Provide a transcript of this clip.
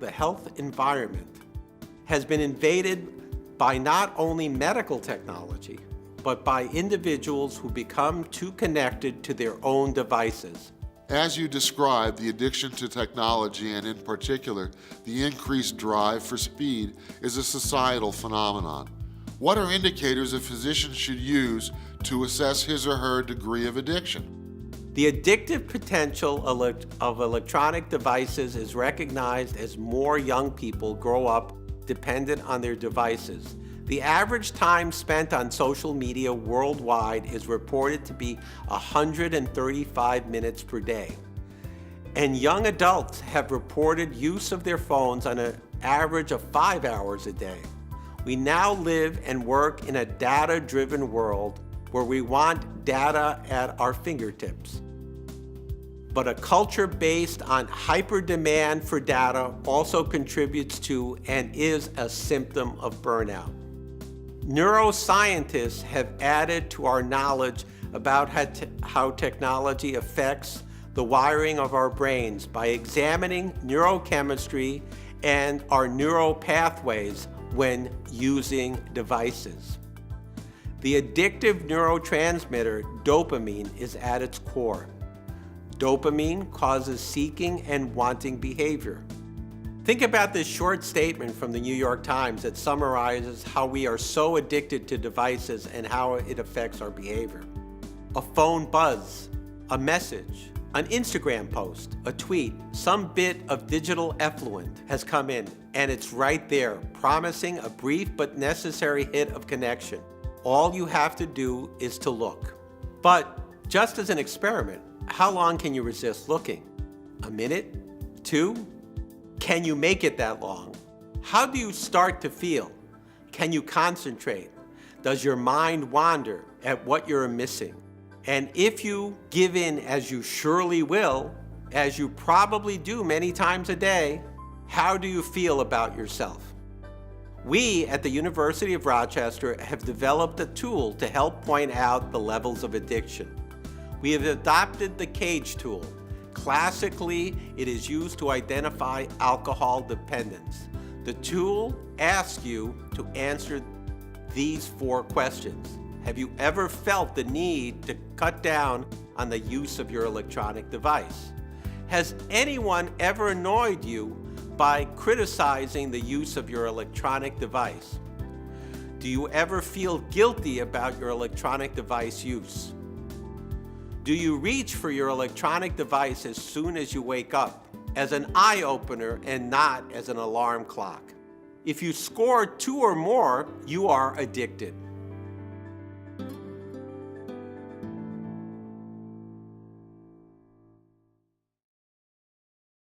the health environment has been invaded by not only medical technology, but by individuals who become too connected to their own devices. As you described, the addiction to technology, and in particular, the increased drive for speed, is a societal phenomenon. What are indicators a physician should use to assess his or her degree of addiction? The addictive potential of electronic devices is recognized as more young people grow up dependent on their devices. The average time spent on social media worldwide is reported to be 135 minutes per day. And young adults have reported use of their phones on an average of 5 hours a day. We now live and work in a data-driven world where we want data at our fingertips. But a culture based on hyper-demand for data also contributes to and is a symptom of burnout. Neuroscientists have added to our knowledge about how technology affects the wiring of our brains by examining neurochemistry and our neural pathways when using devices. The addictive neurotransmitter dopamine is at its core. Dopamine causes seeking and wanting behavior. Think about this short statement from the New York Times that summarizes how we are so addicted to devices and how it affects our behavior. A phone buzz, a message, an Instagram post, a tweet, some bit of digital effluent has come in, and it's right there, promising a brief but necessary hit of connection. All you have to do is to look. But just as an experiment, how long can you resist looking? A minute? 2? Can you make it that long? How do you start to feel? Can you concentrate? Does your mind wander at what you're missing? And if you give in, as you surely will, as you probably do many times a day, how do you feel about yourself? We at the University of Rochester have developed a tool to help point out the levels of addiction. We have adopted the CAGE tool. Classically, it is used to identify alcohol dependence. The tool asks you to answer these 4 questions. Have you ever felt the need to cut down on the use of your electronic device? Has anyone ever annoyed you by criticizing the use of your electronic device? Do you ever feel guilty about your electronic device use? Do you reach for your electronic device as soon as you wake up, as an eye-opener and not as an alarm clock? If you score 2 or more, you are addicted.